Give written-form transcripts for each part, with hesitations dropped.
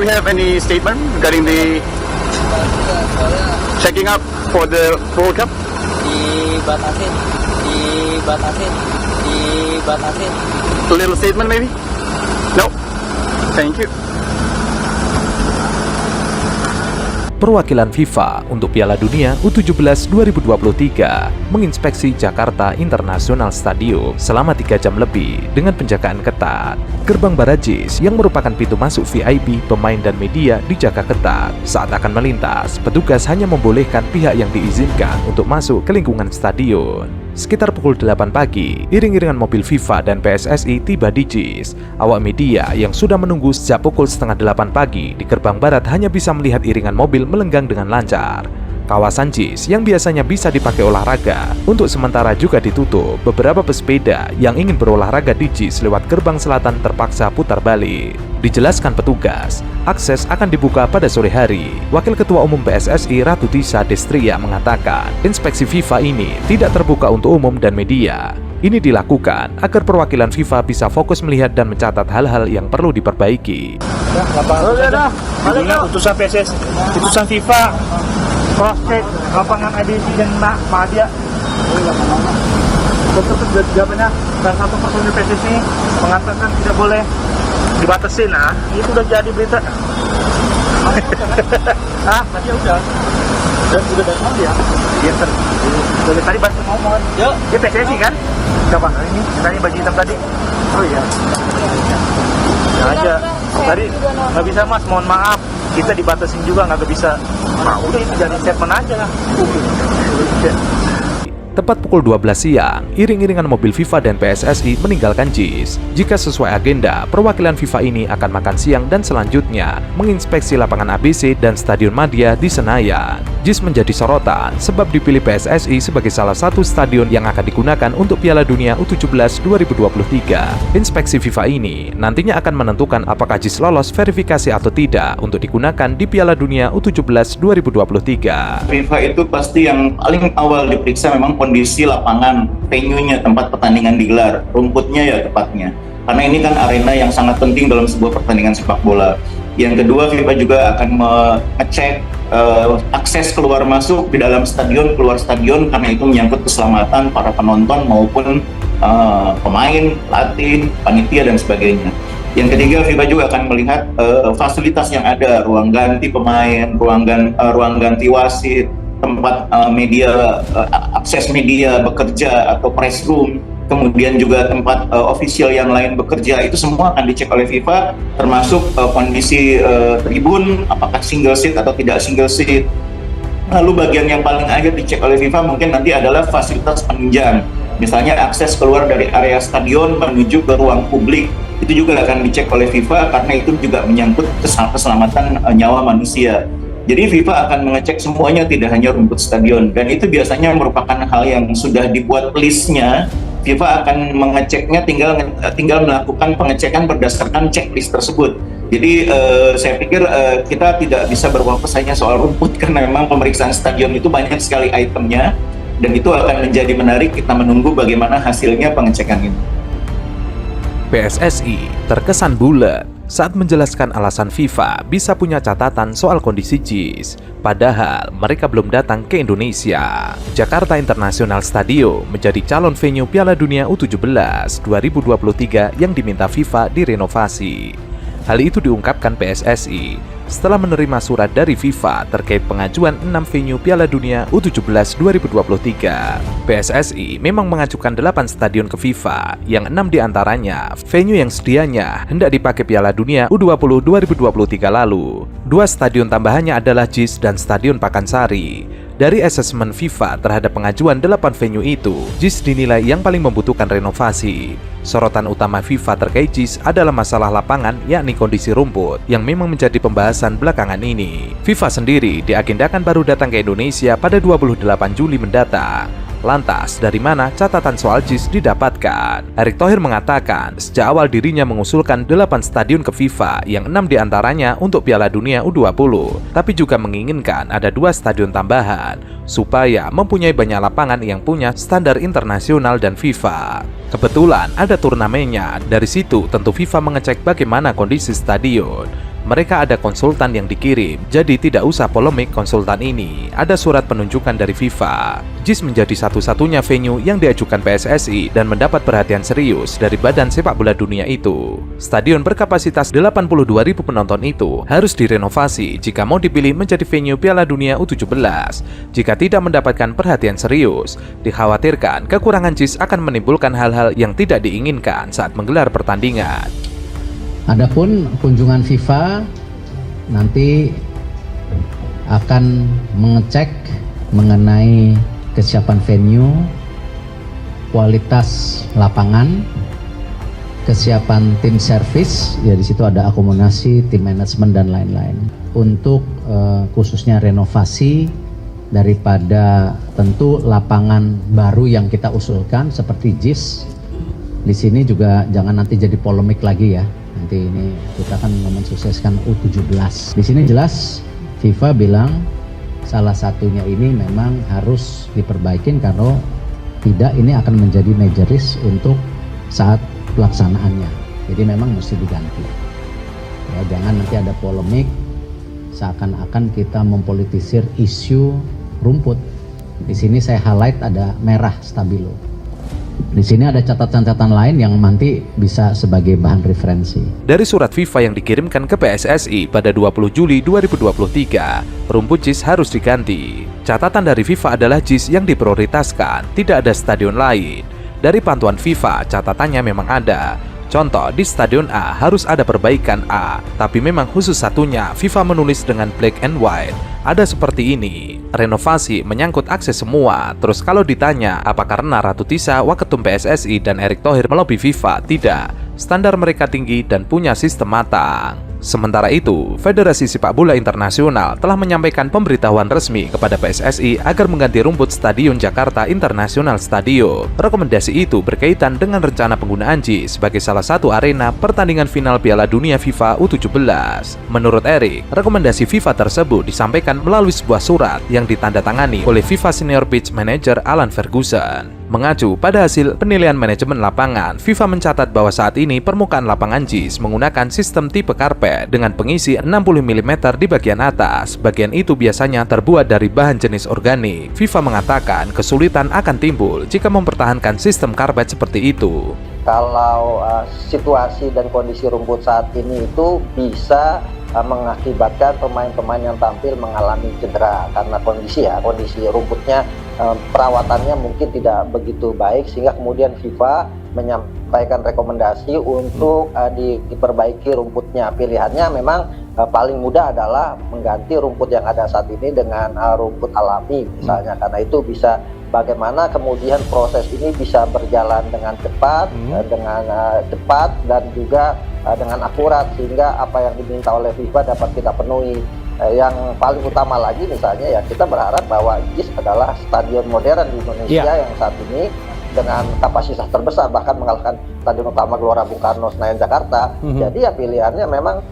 we have any statement regarding the checking up for the World Cup? Dibatasin, dibatasin, dibatasin. A little statement maybe? No. Thank you. Perwakilan FIFA untuk Piala Dunia U17 2023 menginspeksi Jakarta International Stadium selama 3 jam lebih dengan penjagaan ketat. Gerbang Barajis yang merupakan pintu masuk VIP, pemain dan media dijaga ketat. Saat akan melintas, petugas hanya membolehkan pihak yang diizinkan untuk masuk ke lingkungan stadion. Sekitar pukul 8 pagi, iring-iringan mobil FIFA dan PSSI tiba di JIS. Awak media yang sudah menunggu sejak pukul setengah 8 pagi di gerbang barat hanya bisa melihat iringan mobil melenggang dengan lancar. Kawasan JIS yang biasanya bisa dipakai olahraga untuk sementara juga ditutup. Beberapa pesepeda yang ingin berolahraga di JIS lewat gerbang selatan terpaksa putar balik. Dijelaskan petugas, akses akan dibuka pada sore hari. Wakil Ketua Umum PSSI Ratu Tisa Destria mengatakan, inspeksi FIFA ini tidak terbuka untuk umum dan media. Ini dilakukan agar perwakilan FIFA bisa fokus melihat dan mencatat hal-hal yang perlu diperbaiki. Putusan PSS, putusan FIFA, cross check lapangan IDC dan Madia. Dokter jawabannya salah satu personil PSSI mengatakan tidak boleh dibatasin. Nah, itu udah jadi berita. Tadi udah. Dan udah datang dia. Iya, dari tadi baru ngomong. Yuk, dia PSSI kan? Coba ini, tadi baju hitam tadi. Oh iya. Ya aja. Tadi nggak bisa mas, mohon maaf. Kita dibatasin juga nggak bisa. Nah, udah itu jadi statement aja lah. Tepat pukul 12 siang, iring-iringan mobil FIFA dan PSSI meninggalkan JIS. Jika sesuai agenda, perwakilan FIFA ini akan makan siang dan selanjutnya menginspeksi lapangan ABC dan Stadion Madia di Senayan. JIS menjadi sorotan sebab dipilih PSSI sebagai salah satu stadion yang akan digunakan untuk Piala Dunia U17 2023. Inspeksi FIFA ini nantinya akan menentukan apakah JIS lolos verifikasi atau tidak untuk digunakan di Piala Dunia U17 2023. FIFA itu pasti yang paling awal diperiksa memang kondisi lapangan, venue-nya, tempat pertandingan digelar, rumputnya ya tepatnya. Karena ini kan arena yang sangat penting dalam sebuah pertandingan sepak bola. Yang kedua, FIFA juga akan mengecek akses keluar masuk di dalam stadion, keluar stadion, karena itu menyangkut keselamatan para penonton maupun pemain, pelatih, panitia dan sebagainya. Yang ketiga, FIFA juga akan melihat fasilitas yang ada, ruang ganti pemain, ruang ganti wasit, tempat media, akses media bekerja atau press room, kemudian juga tempat official yang lain bekerja, itu semua akan dicek oleh FIFA, termasuk kondisi tribun, apakah single seat atau tidak single seat. Lalu bagian yang paling akhir dicek oleh FIFA mungkin nanti adalah fasilitas penunjang, misalnya akses keluar dari area stadion menuju ke ruang publik, itu juga akan dicek oleh FIFA karena itu juga menyangkut keselamatan nyawa manusia. Jadi FIFA akan mengecek semuanya, tidak hanya rumput stadion, dan itu biasanya merupakan hal yang sudah dibuat listnya. FIFA akan mengeceknya, tinggal melakukan pengecekan berdasarkan checklist tersebut. Jadi saya pikir kita tidak bisa berfokus hanya soal rumput karena memang pemeriksaan stadion itu banyak sekali itemnya, dan itu akan menjadi menarik kita menunggu bagaimana hasilnya pengecekan ini. PSSI terkesan bulat saat menjelaskan alasan FIFA bisa punya catatan soal kondisi JIS, padahal mereka belum datang ke Indonesia. Jakarta International Stadium menjadi calon venue Piala Dunia U17 2023 yang diminta FIFA direnovasi. Hal itu diungkapkan PSSI setelah menerima surat dari FIFA terkait pengajuan 6 venue Piala Dunia U17 2023. PSSI memang mengajukan 8 stadion ke FIFA, yang 6 diantaranya venue yang sedianya hendak dipakai Piala Dunia U20 2023 lalu. 2 stadion tambahannya adalah JIS dan Stadion Pakansari. Dari asesmen FIFA terhadap pengajuan 8 venue itu, JIS dinilai yang paling membutuhkan renovasi. Sorotan utama FIFA terkait JIS adalah masalah lapangan, yakni kondisi rumput, yang memang menjadi pembahasan belakangan ini. FIFA sendiri diagendakan baru datang ke Indonesia pada 28 Juli mendatang. Lantas, dari mana catatan soal JIS didapatkan? Erick Thohir mengatakan, sejak awal dirinya mengusulkan 8 stadion ke FIFA, yang 6 diantaranya untuk Piala Dunia U20, tapi juga menginginkan ada 2 stadion tambahan, supaya mempunyai banyak lapangan yang punya standar internasional dan FIFA. Kebetulan ada turnamennya, dari situ tentu FIFA mengecek bagaimana kondisi stadion. Mereka ada konsultan yang dikirim, jadi tidak usah polemik konsultan ini. Ada surat penunjukan dari FIFA. JIS menjadi satu-satunya venue yang diajukan PSSI dan mendapat perhatian serius dari Badan Sepak Bola Dunia itu. Stadion berkapasitas 82.000 penonton itu harus direnovasi jika mau dipilih menjadi venue Piala Dunia U17. Jika tidak mendapatkan perhatian serius, dikhawatirkan kekurangan JIS akan menimbulkan hal-hal yang tidak diinginkan saat menggelar pertandingan. Adapun kunjungan FIFA nanti akan mengecek mengenai kesiapan venue, kualitas lapangan, kesiapan tim servis, ya di situ ada akomodasi, tim manajemen dan lain-lain. Untuk khususnya renovasi daripada tentu lapangan baru yang kita usulkan seperti JIS. Di sini juga jangan nanti jadi polemik lagi ya. Nanti ini kita akan mensukseskan U17. Di sini jelas FIFA bilang salah satunya ini memang harus diperbaikin karena tidak ini akan menjadi major risk untuk saat pelaksanaannya. Jadi memang mesti diganti. Ya, jangan nanti ada polemik seakan-akan kita mempolitisir isu rumput. Di sini saya highlight ada merah stabilo. Di sini ada catatan-catatan lain yang nanti bisa sebagai bahan referensi. Dari surat FIFA yang dikirimkan ke PSSI pada 20 Juli 2023, rumput JIS harus diganti. Catatan dari FIFA adalah JIS yang diprioritaskan, tidak ada stadion lain. Dari pantauan FIFA, catatannya memang ada. Contoh, di Stadion A harus ada perbaikan A, tapi memang khusus satunya FIFA menulis dengan black and white. Ada seperti ini, renovasi menyangkut akses semua. Terus kalau ditanya, apa karena Ratu Tisa, Waketum PSSI dan Erick Thohir melobi FIFA? Tidak, standar mereka tinggi dan punya sistem matang. Sementara itu, Federasi Sepak Bola Internasional telah menyampaikan pemberitahuan resmi kepada PSSI agar mengganti rumput Stadion Jakarta International Stadium. Rekomendasi itu berkaitan dengan rencana penggunaan JIS sebagai salah satu arena pertandingan final Piala Dunia FIFA U17. Menurut Erick, rekomendasi FIFA tersebut disampaikan melalui sebuah surat yang ditandatangani oleh FIFA Senior Pitch Manager Alan Ferguson. Mengacu pada hasil penilaian manajemen lapangan, FIFA mencatat bahwa saat ini permukaan lapangan JIS menggunakan sistem tipe karpet dengan pengisi 60 mm di bagian atas. Bagian itu biasanya terbuat dari bahan jenis organik. FIFA mengatakan kesulitan akan timbul jika mempertahankan sistem karpet seperti itu. Kalau situasi dan kondisi rumput saat ini itu bisa mengakibatkan pemain-pemain yang tampil mengalami cedera karena kondisi rumputnya, perawatannya mungkin tidak begitu baik, sehingga kemudian FIFA menyampaikan rekomendasi untuk diperbaiki rumputnya. Pilihannya memang paling mudah adalah mengganti rumput yang ada saat ini dengan rumput alami misalnya, karena itu bisa bagaimana kemudian proses ini bisa berjalan dengan cepat, dan juga dengan akurat, sehingga apa yang diminta oleh FIFA dapat kita penuhi. Yang paling utama lagi misalnya ya, kita berharap bahwa JIS adalah stadion modern di Indonesia yang saat ini dengan kapasitas terbesar, bahkan mengalahkan stadion utama Gelora Bung Karno Senayan Jakarta. Jadi ya pilihannya memang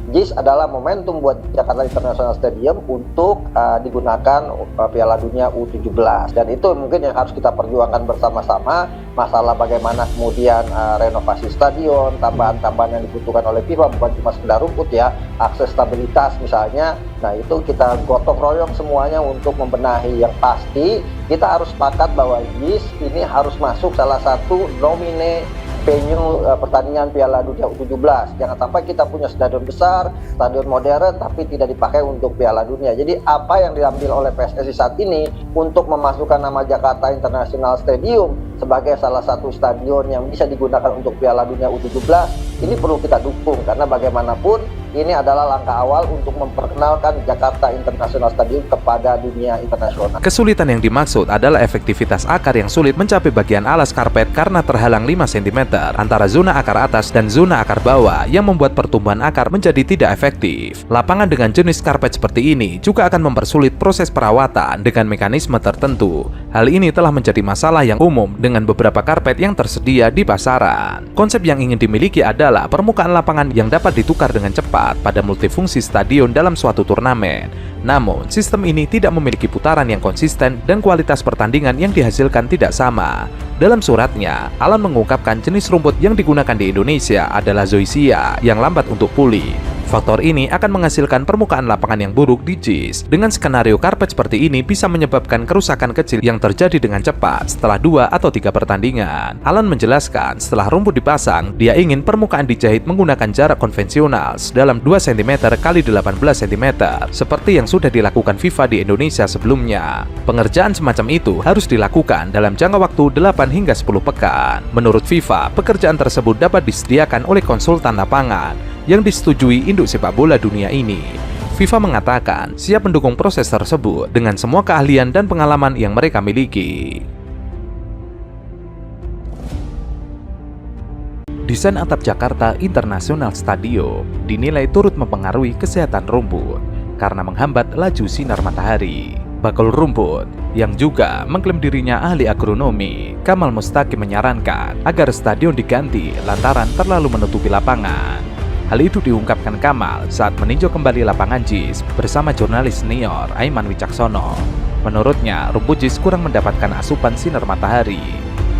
JIS adalah momentum buat Jakarta International Stadium untuk digunakan Piala Dunia U17, dan itu mungkin yang harus kita perjuangkan bersama-sama. Masalah bagaimana kemudian renovasi stadion, tambahan-tambahan yang dibutuhkan oleh FIFA, bukan cuma sekedar rumput ya, akses stabilitas misalnya. Nah itu kita gotong royong semuanya untuk membenahi. Yang pasti kita harus sepakat bahwa JIS ini harus masuk salah satu nomine venue pertandingan Piala Dunia U17. Jangan sampai kita punya stadion besar, stadion modern, tapi tidak dipakai untuk Piala Dunia. Jadi apa yang diambil oleh PSSI saat ini untuk memasukkan nama Jakarta International Stadium sebagai salah satu stadion yang bisa digunakan untuk Piala Dunia U17, ini perlu kita dukung, karena bagaimanapun ini adalah langkah awal untuk memperkenalkan Jakarta International Stadium kepada dunia internasional. Kesulitan yang dimaksud adalah efektivitas akar yang sulit mencapai bagian alas karpet karena terhalang 5 cm antara zona akar atas dan zona akar bawah yang membuat pertumbuhan akar menjadi tidak efektif. Lapangan dengan jenis karpet seperti ini juga akan mempersulit proses perawatan dengan mekanisme tertentu. Hal ini telah menjadi masalah yang umum dengan beberapa karpet yang tersedia di pasaran. Konsep yang ingin dimiliki adalah permukaan lapangan yang dapat ditukar dengan cepat pada multifungsi stadion dalam suatu turnamen. Namun, sistem ini tidak memiliki putaran yang konsisten dan kualitas pertandingan yang dihasilkan tidak sama. Dalam suratnya, Alan mengungkapkan jenis rumput yang digunakan di Indonesia adalah zoysia yang lambat untuk pulih. Faktor ini akan menghasilkan permukaan lapangan yang buruk di JIS. Dengan skenario karpet seperti ini bisa menyebabkan kerusakan kecil yang terjadi dengan cepat setelah 2 atau 3 pertandingan. Alan menjelaskan setelah rumput dipasang, dia ingin permukaan dijahit menggunakan jarak konvensional dalam 2 cm x 18 cm seperti yang sudah dilakukan FIFA di Indonesia sebelumnya. Pengerjaan semacam itu harus dilakukan dalam jangka waktu 8 hingga 10 pekan. Menurut FIFA, pekerjaan tersebut dapat disediakan oleh konsultan lapangan yang disetujui induk sepak bola dunia ini. FIFA mengatakan siap mendukung proses tersebut dengan semua keahlian dan pengalaman yang mereka miliki. Desain atap Jakarta International Stadium dinilai turut mempengaruhi kesehatan rumput karena menghambat laju sinar matahari. Bakul rumput, yang juga mengklaim dirinya ahli agronomi, Kamal Mustaqim menyarankan agar stadion diganti lantaran terlalu menutupi lapangan. Hal itu diungkapkan Kamal saat meninjau kembali lapangan JIS bersama jurnalis senior Aiman Wicaksono. Menurutnya, rumput JIS kurang mendapatkan asupan sinar matahari.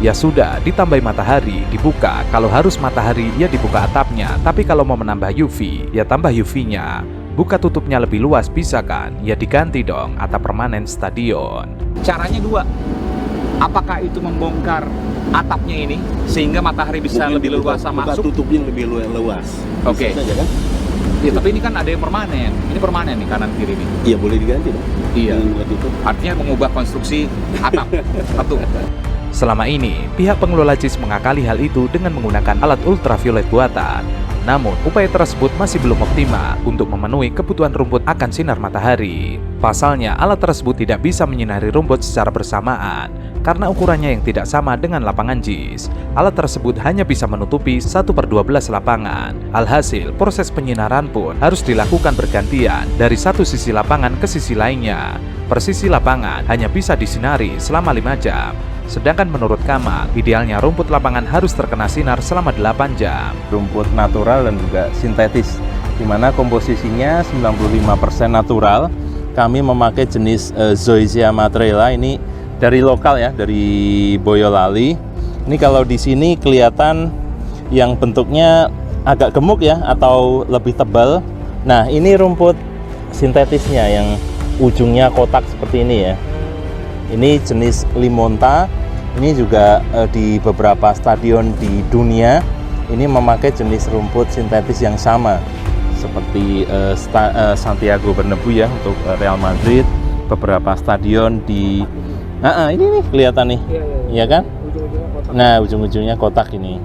Ya sudah, ditambah matahari, dibuka. Kalau harus matahari, ya dibuka atapnya. Tapi kalau mau menambah UV, ya tambah UV-nya. Buka tutupnya lebih luas bisa kan? Ya diganti dong atap permanen stadion. Caranya 2. Apakah itu membongkar atapnya ini sehingga matahari bisa mungkin lebih luas masuk? Tutupnya lebih luas. Oke. Saja kan? Ya, tapi ini kan ada yang permanen. Ini permanen nih kanan kiri nih. Iya, boleh diganti dong. Iya. Artinya mengubah konstruksi atap. Satu. Selama ini, pihak pengelola JIS mengakali hal itu dengan menggunakan alat ultraviolet buatan. Namun, upaya tersebut masih belum optimal untuk memenuhi kebutuhan rumput akan sinar matahari. Pasalnya, alat tersebut tidak bisa menyinari rumput secara bersamaan karena ukurannya yang tidak sama dengan lapangan JIS. Alat tersebut hanya bisa menutupi 1/12 lapangan. Alhasil, proses penyinaran pun harus dilakukan bergantian dari satu sisi lapangan ke sisi lainnya. Per sisi lapangan hanya bisa disinari selama 5 jam. Sedangkan menurut Kamal, idealnya rumput lapangan harus terkena sinar selama 8 jam. Rumput natural dan juga sintetis, di mana komposisinya 95% natural. Kami memakai jenis Zoysia matrela, ini dari lokal ya, dari Boyolali. Ini kalau di sini kelihatan yang bentuknya agak gemuk ya, atau lebih tebal. Nah, ini rumput sintetisnya yang ujungnya kotak seperti ini ya. Ini jenis Limonta. Ini juga di beberapa stadion di dunia ini memakai jenis rumput sintetis yang sama seperti Santiago Bernabeu ya untuk Real Madrid. Beberapa stadion di ini nih kelihatan nih, iya kan? Nah, ujung-ujungnya kotak ini.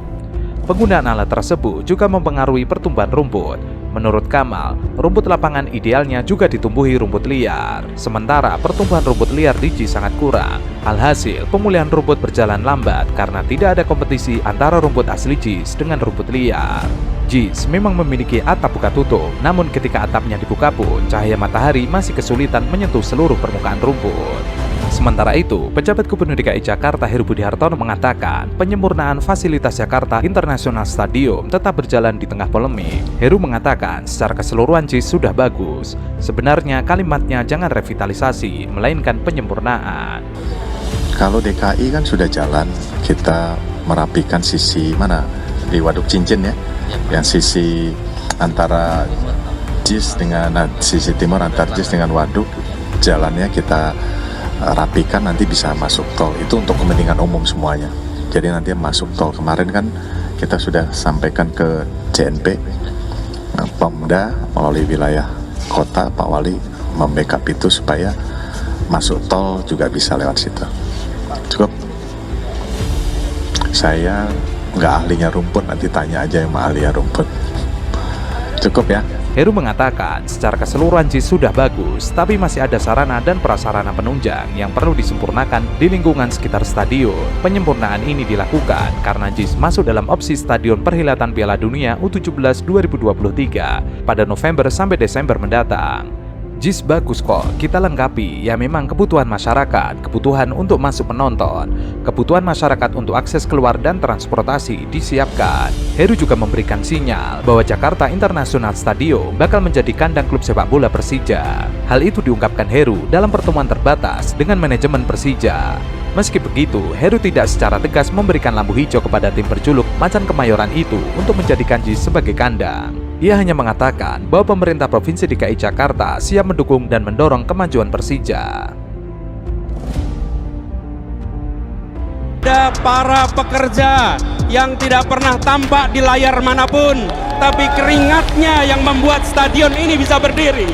Penggunaan alat tersebut juga mempengaruhi pertumbuhan rumput. Menurut Kamal, rumput lapangan idealnya juga ditumbuhi rumput liar. Sementara pertumbuhan rumput liar di JIS sangat kurang. Alhasil, pemulihan rumput berjalan lambat karena tidak ada kompetisi antara rumput asli JIS dengan rumput liar. JIS memang memiliki atap buka tutup, namun ketika atapnya dibuka pun, cahaya matahari masih kesulitan menyentuh seluruh permukaan rumput. Sementara itu, Pejabat Gubernur DKI Jakarta Heru Budi Hartono mengatakan penyempurnaan fasilitas Jakarta International Stadium tetap berjalan di tengah polemik. Heru mengatakan secara keseluruhan JIS sudah bagus. Sebenarnya kalimatnya jangan revitalisasi, melainkan penyempurnaan. Kalau DKI kan sudah jalan, kita merapikan sisi mana? Di Waduk Cincin ya, yang sisi antara JIS dengan sisi timur antar JIS dengan Waduk, jalannya kita rapikan, nanti bisa masuk tol. Itu untuk kepentingan umum semuanya. Jadi nanti masuk tol. Kemarin kan kita sudah sampaikan ke JNP, Pemda melalui wilayah kota, Pak Wali membackup itu supaya masuk tol juga bisa lewat situ. Cukup. Saya nggak ahlinya rumput, nanti tanya aja yang ahlinya rumput. Cukup ya. Heru mengatakan secara keseluruhan JIS sudah bagus, tapi masih ada sarana dan prasarana penunjang yang perlu disempurnakan di lingkungan sekitar stadion. Penyempurnaan ini dilakukan karena JIS masuk dalam opsi Stadion Perhelatan Piala Dunia U17 2023 pada November sampai Desember mendatang. JIS bagus kok, kita lengkapi. Ya memang kebutuhan masyarakat, kebutuhan untuk masuk penonton, kebutuhan masyarakat untuk akses keluar dan transportasi disiapkan. Heru juga memberikan sinyal bahwa Jakarta International Stadium bakal menjadi kandang klub sepak bola Persija. Hal itu diungkapkan Heru dalam pertemuan terbatas dengan manajemen Persija. Meski begitu, Heru tidak secara tegas memberikan lampu hijau kepada tim berjuluk Macan Kemayoran itu untuk menjadikan JIS sebagai kandang. Ia hanya mengatakan bahwa pemerintah Provinsi DKI Jakarta siap mendukung dan mendorong kemajuan Persija. Ada para pekerja yang tidak pernah tampak di layar manapun, tapi keringatnya yang membuat stadion ini bisa berdiri.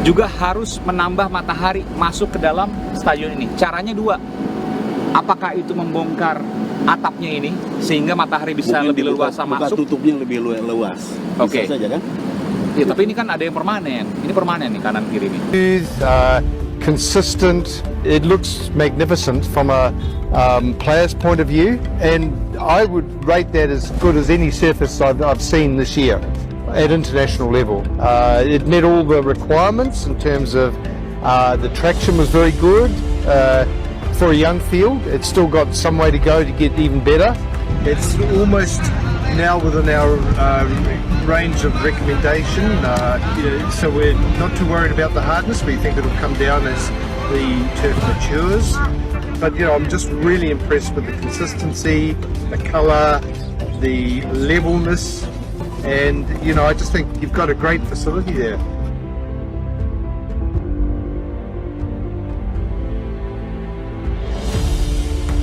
Juga harus menambah matahari masuk ke dalam stadion ini. Caranya dua. Apakah itu membongkar atapnya ini sehingga matahari bisa lebih leluasa masuk? Tutupnya lebih luas. Oke. Bisa saja kan? Ya, tapi ini kan ada yang permanen. Ini permanen nih kanan kiri ini. Consistent. It looks magnificent from a player's point of view, and I would rate that as good as any surface I've seen this year at international level. It met all the requirements in terms of the traction was very good. For a young field, it's still got some way to go to get even better. It's almost now within our range of recommendation, so we're not too worried about the hardness. We think it'll come down as the turf matures. But I'm just really impressed with the consistency, the colour, the levelness, and I just think you've got a great facility there.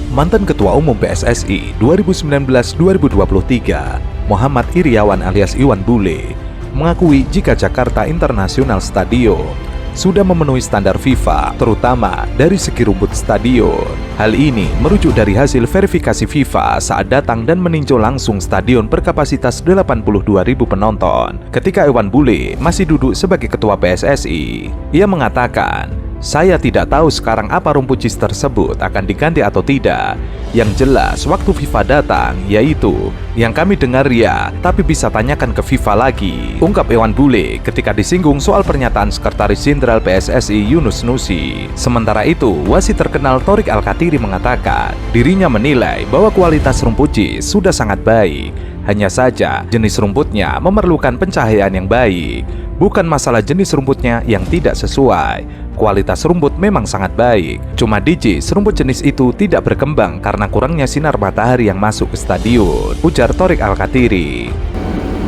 Mantan Ketua Umum PSSI 2019-2023, Muhammad Iriawan alias Iwan Bule, mengakui jika Jakarta International Stadium sudah memenuhi standar FIFA, terutama dari segi rumput stadion. Hal ini merujuk dari hasil verifikasi FIFA saat datang dan meninjau langsung stadion berkapasitas 82.000 penonton ketika Iwan Bule masih duduk sebagai Ketua PSSI. Ia mengatakan, "Saya tidak tahu sekarang apa rumput JIS tersebut akan diganti atau tidak. Yang jelas waktu FIFA datang, yaitu yang kami dengar ya, tapi bisa tanyakan ke FIFA lagi," ungkap Iwan Bule ketika disinggung soal pernyataan Sekretaris Jenderal PSSI Yunus Nusi. Sementara itu, wasit terkenal Thorik Alkatiri mengatakan dirinya menilai bahwa kualitas rumput JIS sudah sangat baik. Hanya saja jenis rumputnya memerlukan pencahayaan yang baik. Bukan masalah jenis rumputnya yang tidak sesuai. Kualitas rumput memang sangat baik. Cuma di JIS rumput jenis itu tidak berkembang karena kurangnya sinar matahari yang masuk ke stadion, ujar Thorik Alkatiri.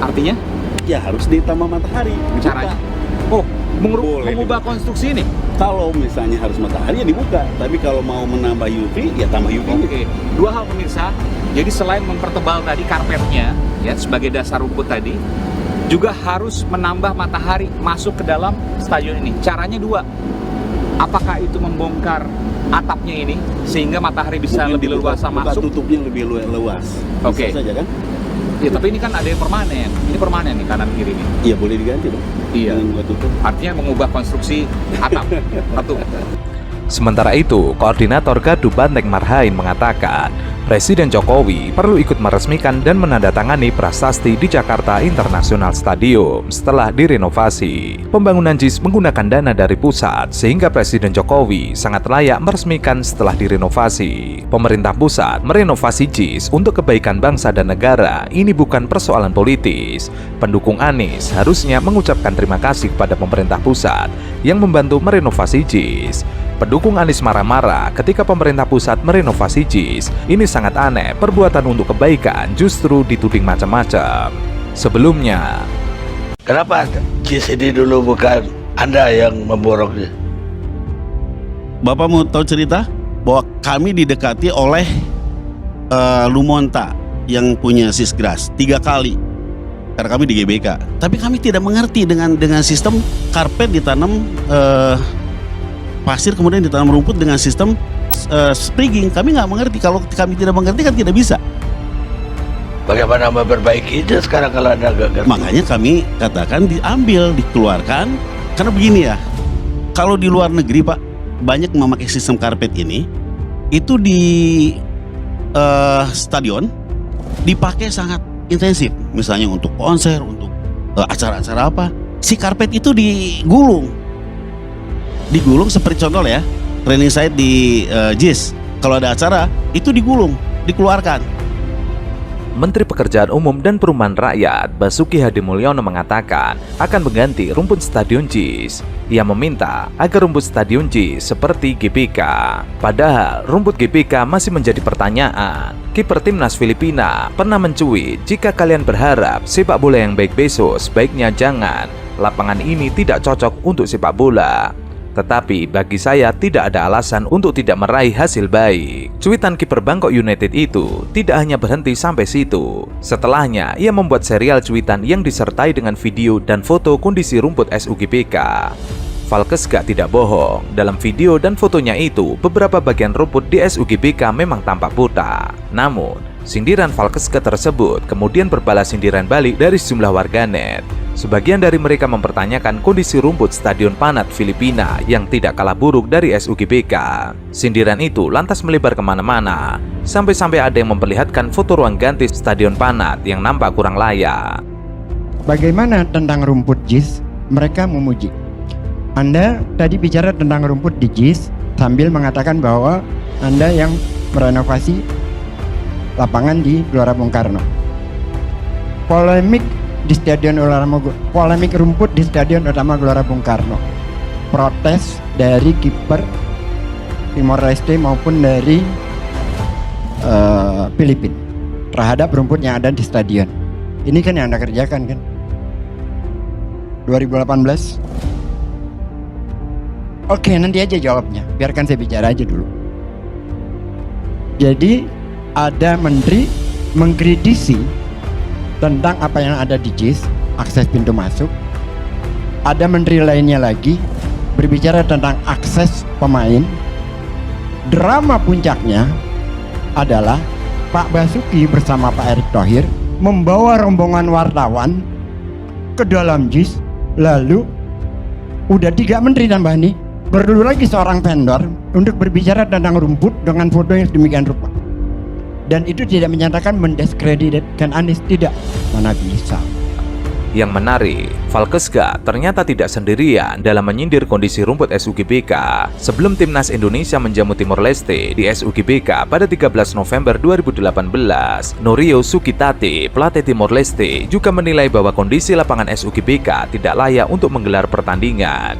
Artinya? Ya harus ditambah matahari. Caranya? Oh, mengubah konstruksi ini? Kalau misalnya harus matahari ya dibuka. Tapi kalau mau menambah UV ya tambah UV. Oke. Dua hal pemirsa. Jadi selain mempertebal tadi karpetnya ya sebagai dasar rumput tadi, juga harus menambah matahari masuk ke dalam stadion ini. Caranya dua. Apakah itu membongkar atapnya ini sehingga matahari bisa lebih leluasa masuk? Tutupnya lebih luas. Oke. Bisa saja kan? Ya, tapi ini kan ada yang permanen. Ini permanen nih kanan kiri ini. Iya, boleh diganti dong. Iya. Artinya mengubah konstruksi atap. Satu. Sementara itu, Koordinator Gardu Banteng Marhain mengatakan Presiden Jokowi perlu ikut meresmikan dan menandatangani prasasti di Jakarta International Stadium setelah direnovasi. Pembangunan JIS menggunakan dana dari pusat sehingga Presiden Jokowi sangat layak meresmikan setelah direnovasi. Pemerintah pusat merenovasi JIS untuk kebaikan bangsa dan negara. Ini bukan persoalan politis. Pendukung Anies harusnya mengucapkan terima kasih kepada pemerintah pusat yang membantu merenovasi JIS. Pendukung Anies marah-marah ketika pemerintah pusat merenovasi JIS. Ini sangat aneh, perbuatan untuk kebaikan justru dituding macam-macam. Sebelumnya, kenapa JIS ini dulu bukan Anda yang memboroknya? Bapak mau tahu cerita? Bahwa kami didekati oleh Lumonta yang punya Sisgras 3 kali. Karena kami di GBK. Tapi kami tidak mengerti dengan sistem karpet ditanam pasir kemudian ditanam rumput dengan sistem sprigging. Kami nggak mengerti. Kalau kami tidak mengerti kan tidak bisa. Bagaimana memperbaikinya sekarang kalau Anda nggak ngerti? Makanya kami katakan diambil, dikeluarkan. Karena begini ya, kalau di luar negeri Pak, banyak memakai sistem karpet ini, itu di stadion dipakai sangat intensif. Misalnya untuk konser, untuk acara-acara apa? Si karpet itu digulung seperti contoh ya, training site di JIS. Kalau ada acara itu digulung, dikeluarkan. Menteri Pekerjaan Umum dan Perumahan Rakyat Basuki Hadimulyono mengatakan akan mengganti rumput Stadion JIS. Ia meminta agar rumput Stadion JIS seperti GBK. Padahal rumput GBK masih menjadi pertanyaan. Kiper timnas Filipina pernah mencuit, jika kalian berharap sepak bola yang baik besok, sebaiknya jangan. Lapangan ini tidak cocok untuk sepak bola. Tetapi bagi saya tidak ada alasan untuk tidak meraih hasil baik. Cuitan kiper Bangkok United itu tidak hanya berhenti sampai situ. Setelahnya, ia membuat serial cuitan yang disertai dengan video dan foto kondisi rumput SUGBK. Valkesga tidak bohong. Dalam video dan fotonya itu, beberapa bagian rumput di SUGBK memang tampak buta. Namun, sindiran Valkesga tersebut kemudian berbalas sindiran balik dari sejumlah warganet. Sebagian dari mereka mempertanyakan kondisi rumput Stadion Panat Filipina yang tidak kalah buruk dari SUGBK. Sindiran itu lantas melebar kemana-mana, sampai-sampai ada yang memperlihatkan foto ruang ganti Stadion Panat yang nampak kurang layak. Bagaimana tentang rumput JIS? Mereka memuji. Anda tadi bicara tentang rumput di JIS sambil mengatakan bahwa Anda yang merenovasi lapangan di Gelora Bung Karno. Polemik rumput di Stadion Utama Gelora Bung Karno. Protes dari kiper Timor Leste maupun dari Filipina terhadap rumput yang ada di stadion. Ini kan yang Anda kerjakan kan? 2018. Oke, nanti aja jawabnya. Biarkan saya bicara aja dulu. Jadi ada menteri mengkritisi tentang apa yang ada di JIS, akses pintu masuk. Ada menteri lainnya lagi berbicara tentang akses pemain. Drama puncaknya adalah Pak Basuki bersama Pak Erick Thohir membawa rombongan wartawan ke dalam JIS. Lalu udah 3 menteri tambah nih, perlu lagi seorang vendor untuk berbicara tentang rumput dengan foto yang sedemikian rupa. Dan itu tidak menyatakan mendiskreditkan Anies, tidak. Mana bisa. Yang menarik, Valkesga ternyata tidak sendirian dalam menyindir kondisi rumput SUGBK. Sebelum timnas Indonesia menjamu Timor Leste di SUGBK pada 13 November 2018, Nurio Sukitati, pelatih Timor Leste, juga menilai bahwa kondisi lapangan SUGBK tidak layak untuk menggelar pertandingan.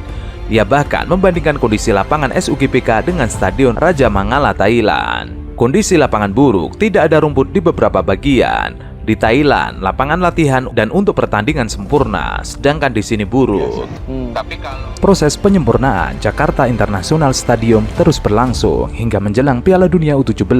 Ia bahkan membandingkan kondisi lapangan SUGBK dengan Stadion Raja Mangala, Thailand. Kondisi lapangan buruk, tidak ada rumput di beberapa bagian. Di Thailand, lapangan latihan dan untuk pertandingan sempurna, sedangkan di sini buruk. Proses penyempurnaan Jakarta International Stadium terus berlangsung hingga menjelang Piala Dunia U17.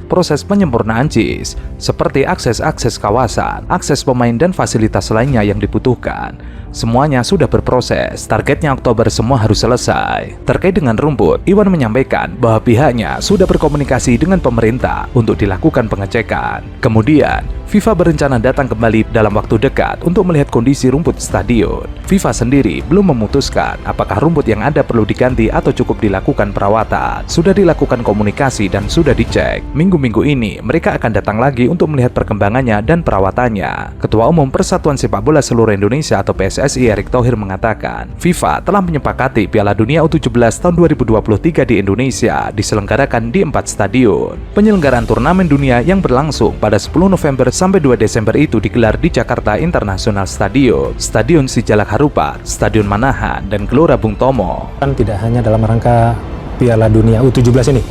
Proses penyempurnaan JIS, seperti akses-akses kawasan, akses pemain dan fasilitas lainnya yang dibutuhkan, semuanya sudah berproses. Targetnya Oktober semua harus selesai. Terkait dengan rumput, Iwan menyampaikan bahwa pihaknya sudah berkomunikasi dengan pemerintah untuk dilakukan pengecekan. Kemudian, FIFA berencana datang kembali dalam waktu dekat untuk melihat kondisi rumput stadion. FIFA sendiri belum memutuskan apakah rumput yang ada perlu diganti atau cukup dilakukan perawatan. Sudah dilakukan komunikasi dan sudah dicek. Minggu-minggu ini mereka akan datang lagi untuk melihat perkembangannya dan perawatannya. Ketua Umum Persatuan Sepak Bola Seluruh Indonesia atau PSSI Erick Thohir mengatakan, FIFA telah menyepakati Piala Dunia U17 tahun 2023 di Indonesia diselenggarakan di 4 stadion. Penyelenggaraan turnamen dunia yang berlangsung pada 10 November sampai 2 Desember itu digelar di Jakarta International Stadium, Stadion Sijalak Harupat, Stadion Manahan, dan Gelora Bung Tomo. Kan tidak hanya dalam rangka Piala Dunia U17 ini.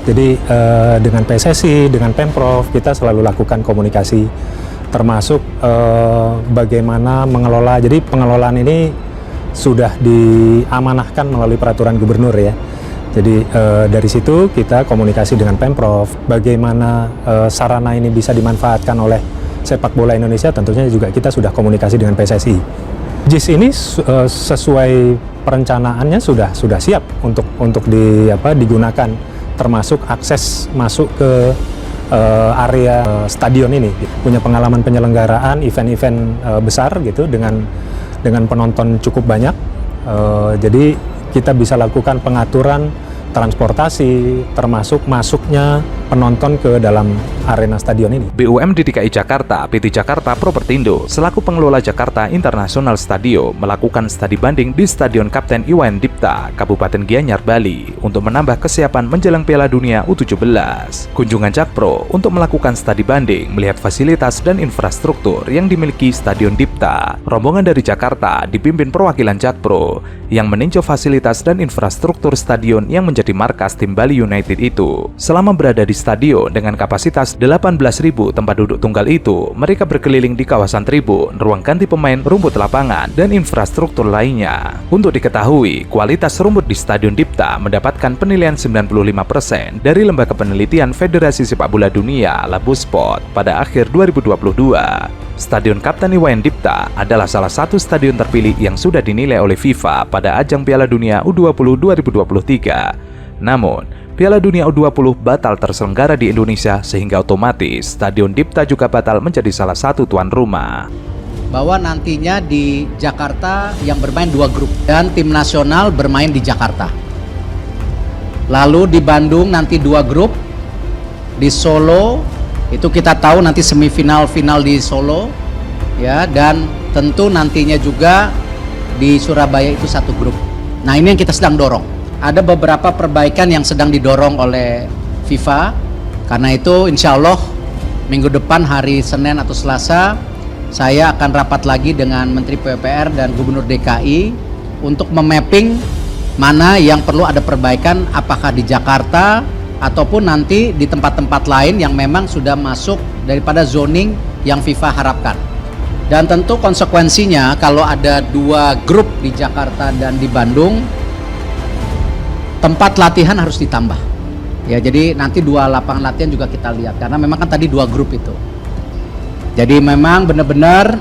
Jadi dengan PSSI, dengan Pemprov, kita selalu lakukan komunikasi, termasuk bagaimana mengelola. Jadi pengelolaan ini sudah diamanahkan melalui peraturan gubernur ya. Jadi dari situ kita komunikasi dengan Pemprov, bagaimana sarana ini bisa dimanfaatkan oleh sepak bola Indonesia, tentunya juga kita sudah komunikasi dengan PSSI. JIS ini sesuai perencanaannya sudah siap untuk digunakan, termasuk akses masuk ke area stadion ini. Punya pengalaman penyelenggaraan event-event besar gitu dengan penonton cukup banyak. Jadi kita bisa lakukan pengaturan transportasi, termasuk masuknya penonton ke dalam arena stadion ini. BUMD DKI Jakarta, PT Jakarta Propertindo, selaku pengelola Jakarta International Stadium, melakukan studi banding di Stadion Kapten Iwayan Dipta, Kabupaten Gianyar, Bali, untuk menambah kesiapan menjelang Piala Dunia U17. Kunjungan Jakpro untuk melakukan studi banding melihat fasilitas dan infrastruktur yang dimiliki Stadion Dipta. Rombongan dari Jakarta dipimpin perwakilan Jakpro yang meninjau fasilitas dan infrastruktur stadion yang menjadi markas tim Bali United itu. Selama berada di stadion dengan kapasitas 18.000 tempat duduk tunggal itu, mereka berkeliling di kawasan tribun, ruang ganti pemain, rumput lapangan, dan infrastruktur lainnya. Untuk diketahui, kualitas rumput di Stadion Dipta mendapatkan penilaian 95% dari Lembaga Penelitian Federasi Sepak Bola Dunia Labusport pada akhir 2022. Stadion Kapten Iwayan Dipta adalah salah satu stadion terpilih yang sudah dinilai oleh FIFA pada ajang Piala Dunia U20 2023. Namun, Piala Dunia U20 batal terselenggara di Indonesia sehingga otomatis Stadion Dipta juga batal menjadi salah satu tuan rumah. Bahwa nantinya di Jakarta yang bermain 2 grup dan tim nasional bermain di Jakarta. Lalu di Bandung nanti 2 grup, di Solo itu kita tahu nanti semifinal final di Solo ya, dan tentu nantinya juga di Surabaya itu 1 grup. Nah, ini yang kita sedang dorong. Ada beberapa perbaikan yang sedang didorong oleh FIFA. Karena itu insya Allah minggu depan hari Senin atau Selasa saya akan rapat lagi dengan Menteri PUPR dan Gubernur DKI untuk memapping mana yang perlu ada perbaikan, apakah di Jakarta ataupun nanti di tempat-tempat lain yang memang sudah masuk daripada zoning yang FIFA harapkan. Dan tentu konsekuensinya kalau ada 2 grup di Jakarta dan di Bandung, tempat latihan harus ditambah. Ya, jadi nanti 2 lapangan latihan juga kita lihat karena memang kan tadi 2 grup itu. Jadi memang benar-benar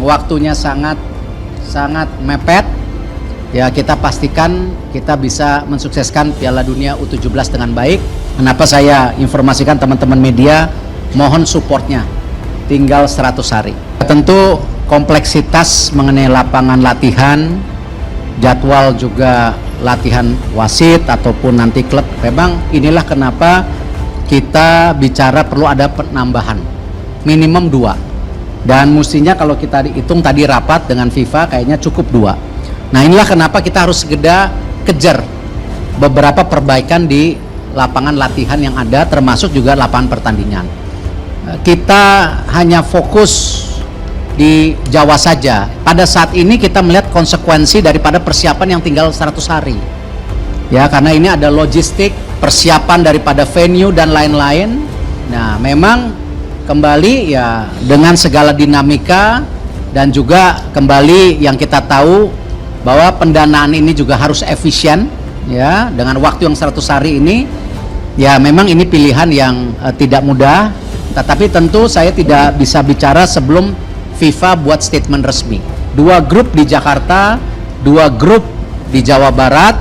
waktunya sangat mepet. Ya, kita pastikan kita bisa mensukseskan Piala Dunia U17 dengan baik. Kenapa saya informasikan teman-teman media, mohon supportnya. Tinggal 100 hari. Tentu kompleksitas mengenai lapangan latihan, jadwal juga latihan wasit ataupun nanti klub, memang inilah kenapa kita bicara perlu ada penambahan minimum 2, dan mestinya kalau kita dihitung tadi rapat dengan FIFA kayaknya cukup 2. Nah, inilah kenapa kita harus segera kejar beberapa perbaikan di lapangan latihan yang ada, termasuk juga lapangan pertandingan. Kita hanya fokus di Jawa saja. Pada saat ini kita melihat konsekuensi daripada persiapan yang tinggal 100 hari. Ya, karena ini ada logistik, persiapan daripada venue dan lain-lain. Nah, memang kembali ya dengan segala dinamika dan juga kembali yang kita tahu bahwa pendanaan ini juga harus efisien ya, dengan waktu yang 100 hari ini ya memang ini pilihan yang tidak mudah, tetapi tentu saya tidak bisa bicara sebelum FIFA buat statement resmi. 2 grup di Jakarta, 2 grup di Jawa Barat,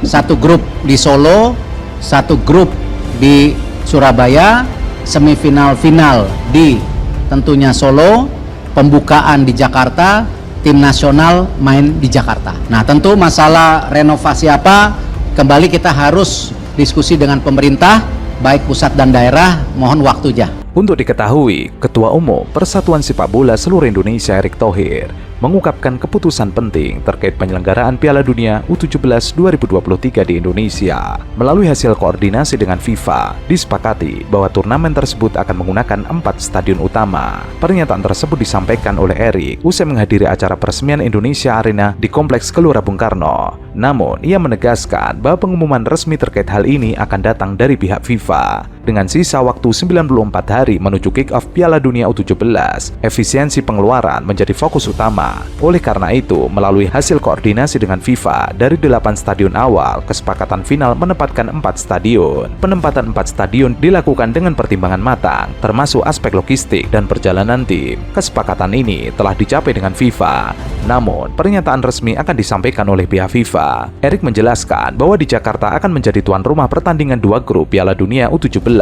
1 grup di Solo, 1 grup di Surabaya, semifinal final di tentunya Solo, pembukaan di Jakarta, tim nasional main di Jakarta. Nah, tentu masalah renovasi apa, kembali kita harus diskusi dengan pemerintah, baik pusat dan daerah, mohon waktunya. Untuk diketahui, Ketua Umum Persatuan Sepak Bola Seluruh Indonesia Erick Thohir mengungkapkan keputusan penting terkait penyelenggaraan Piala Dunia U17 2023 di Indonesia. Melalui hasil koordinasi dengan FIFA, disepakati bahwa turnamen tersebut akan menggunakan 4 stadion utama. Pernyataan tersebut disampaikan oleh Erick usai menghadiri acara peresmian Indonesia Arena di Kompleks Gelora Bung Karno. Namun, ia menegaskan bahwa pengumuman resmi terkait hal ini akan datang dari pihak FIFA. Dengan sisa waktu 94 hari menuju kick-off Piala Dunia U17, efisiensi pengeluaran menjadi fokus utama. Oleh karena itu, melalui hasil koordinasi dengan FIFA dari 8 stadion awal, kesepakatan final menempatkan 4 stadion. Penempatan 4 stadion dilakukan dengan pertimbangan matang, termasuk aspek logistik dan perjalanan tim. Kesepakatan ini telah dicapai dengan FIFA. Namun, pernyataan resmi akan disampaikan oleh pihak FIFA. Erick menjelaskan bahwa di Jakarta akan menjadi tuan rumah pertandingan 2 grup Piala Dunia U17.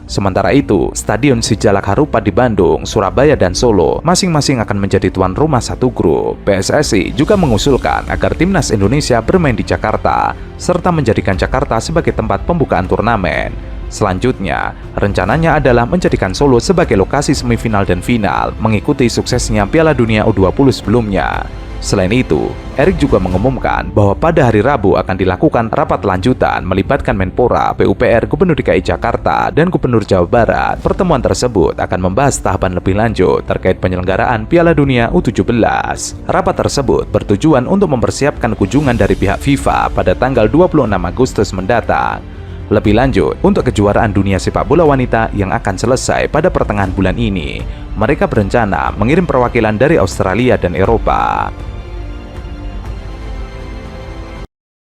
Sementara itu, Stadion Sijalak Harupat di Bandung, Surabaya, dan Solo masing-masing akan menjadi tuan rumah 1 grup. PSSI juga mengusulkan agar timnas Indonesia bermain di Jakarta serta menjadikan Jakarta sebagai tempat pembukaan turnamen. Selanjutnya, rencananya adalah menjadikan Solo sebagai lokasi semifinal dan final mengikuti suksesnya Piala Dunia U20 sebelumnya. Selain itu, Erick juga mengumumkan bahwa pada hari Rabu akan dilakukan rapat lanjutan melibatkan Menpora, PUPR, Gubernur DKI Jakarta, dan Gubernur Jawa Barat. Pertemuan tersebut akan membahas tahapan lebih lanjut terkait penyelenggaraan Piala Dunia U17. Rapat tersebut bertujuan untuk mempersiapkan kunjungan dari pihak FIFA pada tanggal 26 Agustus mendatang. Lebih lanjut, untuk kejuaraan dunia sepak bola wanita yang akan selesai pada pertengahan bulan ini, mereka berencana mengirim perwakilan dari Australia dan Eropa.